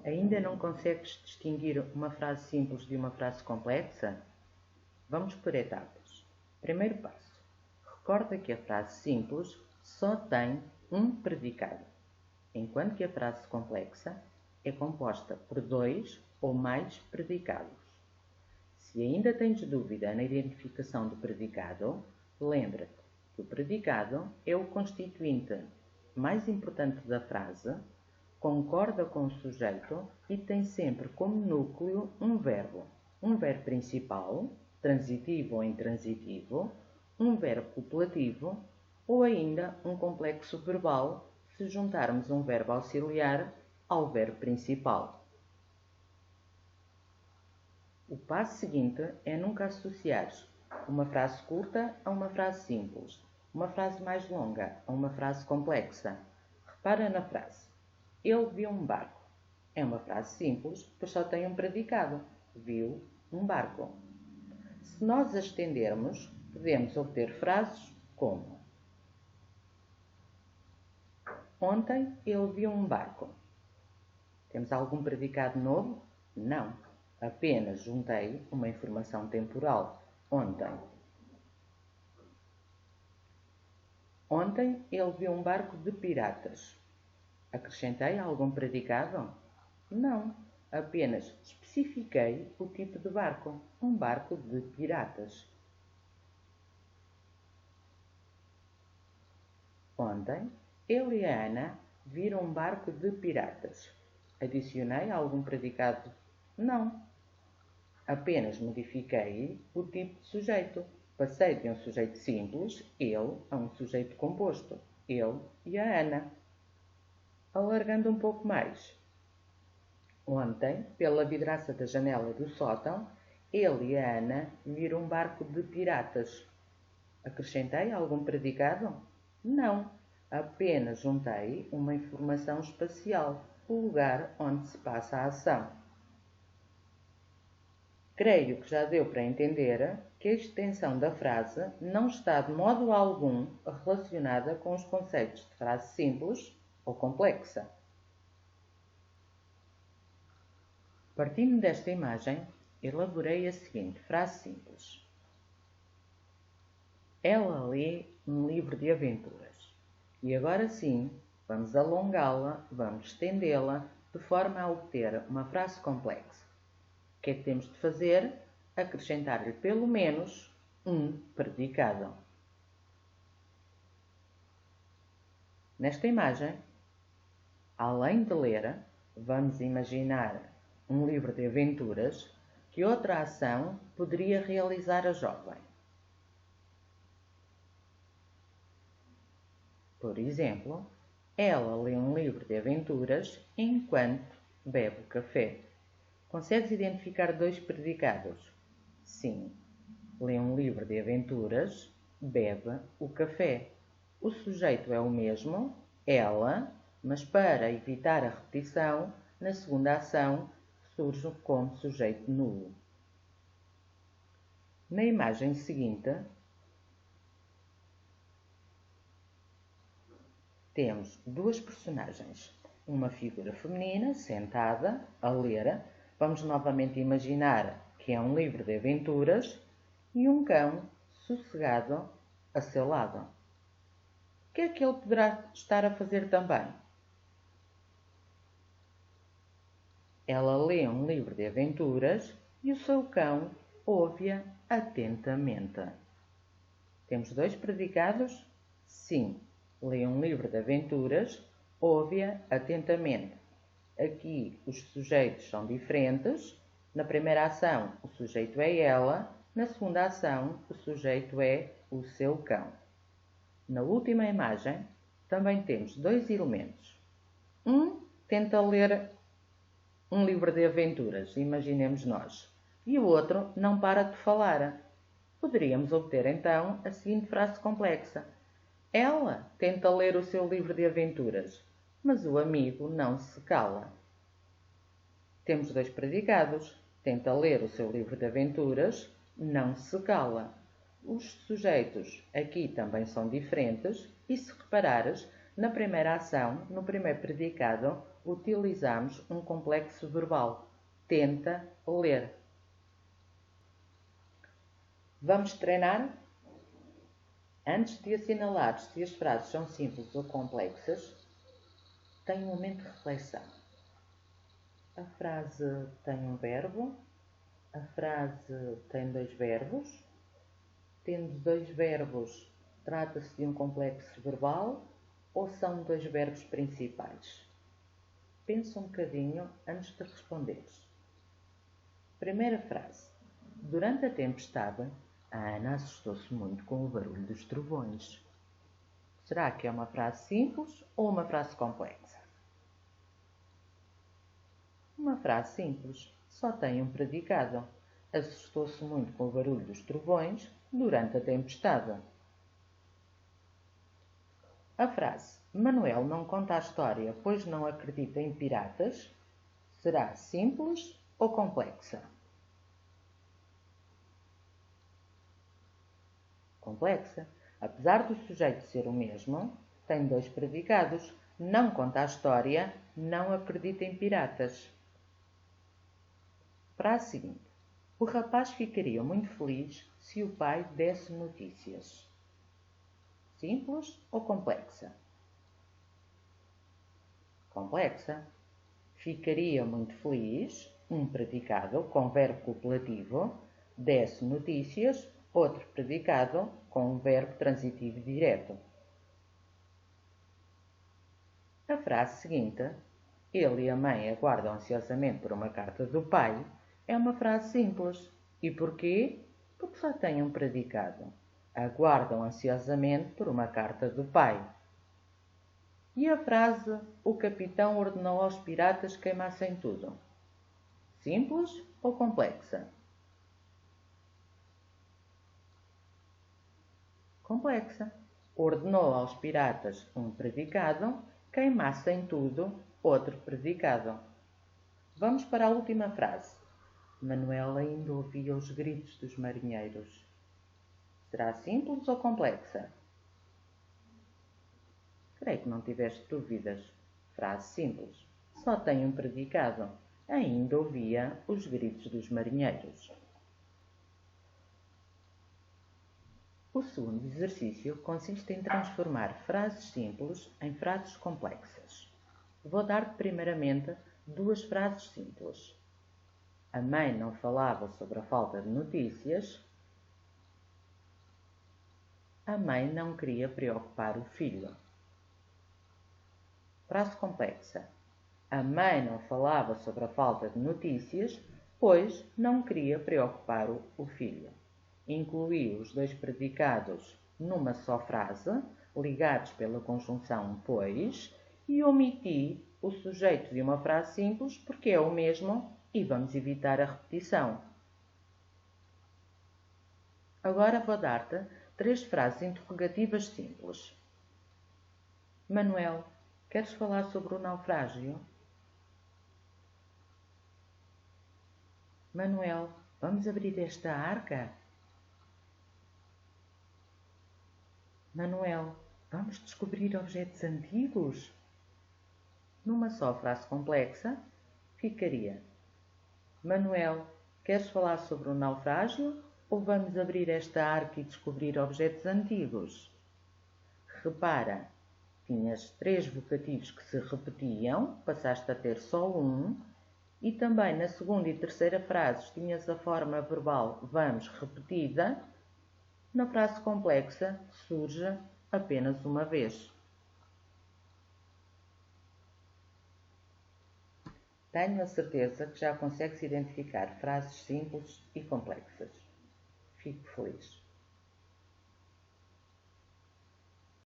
Ainda não consegues distinguir uma frase simples de uma frase complexa? Vamos por etapas. Primeiro passo. Recorda que a frase simples só tem um predicado, enquanto que a frase complexa é composta por 2 ou mais predicados. Se ainda tens dúvida na identificação do predicado, lembra-te que o predicado é o constituinte mais importante da frase, concorda com o sujeito e tem sempre como núcleo um verbo principal, transitivo ou intransitivo, um verbo copulativo ou ainda um complexo verbal se juntarmos um verbo auxiliar ao verbo principal. O passo seguinte é nunca associares uma frase curta a uma frase simples, uma frase mais longa a uma frase complexa. Repara na frase. Ele viu um barco. É uma frase simples, pois só tem um predicado. Viu um barco. Se nós a estendermos, podemos obter frases como: Ontem ele viu um barco. Temos algum predicado novo? Não. Apenas juntei uma informação temporal. Ontem. Ontem ele viu um barco de piratas. Acrescentei algum predicado? Não. Apenas especifiquei o tipo de barco. Um barco de piratas. Ontem, ele e a Ana viram um barco de piratas. Adicionei algum predicado? Não. Apenas modifiquei o tipo de sujeito. Passei de um sujeito simples, ele, a um sujeito composto, ele e a Ana. Alargando um pouco mais. Ontem, pela vidraça da janela do sótão, ele e a Ana viram um barco de piratas. Acrescentei algum predicado? Não. Apenas juntei uma informação espacial, o lugar onde se passa a ação. Creio que já deu para entender que a extensão da frase não está de modo algum relacionada com os conceitos de frase simples ou complexa. Partindo desta imagem, elaborei a seguinte frase simples. Ela lê um livro de aventuras. E agora sim, vamos alongá-la, vamos estendê-la, de forma a obter uma frase complexa. O que é que temos de fazer? Acrescentar-lhe pelo menos um predicado. Nesta imagem, além de ler, vamos imaginar um livro de aventuras que outra ação poderia realizar a jovem. Por exemplo, ela lê um livro de aventuras enquanto bebe café. Consegues identificar 2 predicados? Sim. Lê um livro de aventuras, bebe o café. O sujeito é o mesmo, ela, mas para evitar a repetição, na segunda ação surge como sujeito nulo. Na imagem seguinte, temos 2 personagens. Uma figura feminina sentada a ler. Vamos novamente imaginar que é um livro de aventuras e um cão sossegado a seu lado. O que é que ele poderá estar a fazer também? Ela lê um livro de aventuras e o seu cão ouve-a atentamente. Temos 2 predicados? Sim. Lê um livro de aventuras, ouve-a atentamente. Aqui os sujeitos são diferentes. Na primeira ação, o sujeito é ela. Na segunda ação, o sujeito é o seu cão. Na última imagem, também temos 2 elementos. Um tenta ler um livro de aventuras, imaginemos nós. E o outro não para de falar. Poderíamos obter, então, a seguinte frase complexa. Ela tenta ler o seu livro de aventuras, mas o amigo não se cala. Temos 2 predicados. Tenta ler o seu livro de aventuras, não se cala. Os sujeitos aqui também são diferentes e, se reparares, Na primeira ação, no primeiro predicado, utilizamos um complexo verbal. Tenta ler. Vamos treinar? Antes de assinalares se as frases são simples ou complexas, tenha um momento de reflexão. A frase tem um verbo, a frase tem dois verbos. Tendo dois verbos, trata-se de um complexo verbal ou são dois verbos principais? Pensa um bocadinho antes de responderes. Primeira frase. Durante a tempestade, a Ana assustou-se muito com o barulho dos trovões. Será que é uma frase simples ou uma frase complexa? Uma frase simples só tem um predicado. Assustou-se muito com o barulho dos trovões durante a tempestade. A frase Manuel não conta a história pois não acredita em piratas será simples ou complexa? Complexa. Apesar do sujeito ser o mesmo, tem dois predicados. Não conta a história, não acredita em piratas. Frase seguinte. O rapaz ficaria muito feliz se o pai desse notícias. Simples ou complexa? Complexa. Ficaria muito feliz, um predicado com verbo copulativo, desse notícias, outro predicado com um verbo transitivo direto. A frase seguinte, ele e a mãe aguardam ansiosamente por uma carta do pai, é uma frase simples. E porquê? Porque só tem um predicado. Aguardam ansiosamente por uma carta do pai. E a frase, o capitão ordenou aos piratas que queimassem tudo. Simples ou complexa? Complexa. Ordenou aos piratas um predicado, queimassem tudo, outro predicado. Vamos para a última frase. Manuel ainda ouvia os gritos dos marinheiros. Será simples ou complexa? Creio que não tiveste dúvidas. Frase simples. Só tem um predicado. Ainda ouvia os gritos dos marinheiros. O segundo exercício consiste em transformar frases simples em frases complexas. Vou dar-te primeiramente duas frases simples. A mãe não falava sobre a falta de notícias. A mãe não queria preocupar o filho. Frase complexa. A mãe não falava sobre a falta de notícias, pois não queria preocupar o filho. Incluí os dois predicados numa só frase, ligados pela conjunção pois, e omiti o sujeito de uma frase simples porque é o mesmo e vamos evitar a repetição. Agora vou dar-te 3 frases interrogativas simples. Manuel, queres falar sobre o naufrágio? Manuel, vamos abrir esta arca? Manuel, vamos descobrir objetos antigos? Numa só frase complexa, ficaria: Manuel, queres falar sobre o naufrágio ou vamos abrir esta arca e descobrir objetos antigos? Repara, tinhas 3 vocativos que se repetiam, passaste a ter só um, e também na segunda e terceira frases tinhas a forma verbal vamos repetida. Na frase complexa surge apenas uma vez. Tenho a certeza que já consegues identificar frases simples e complexas. Fico feliz.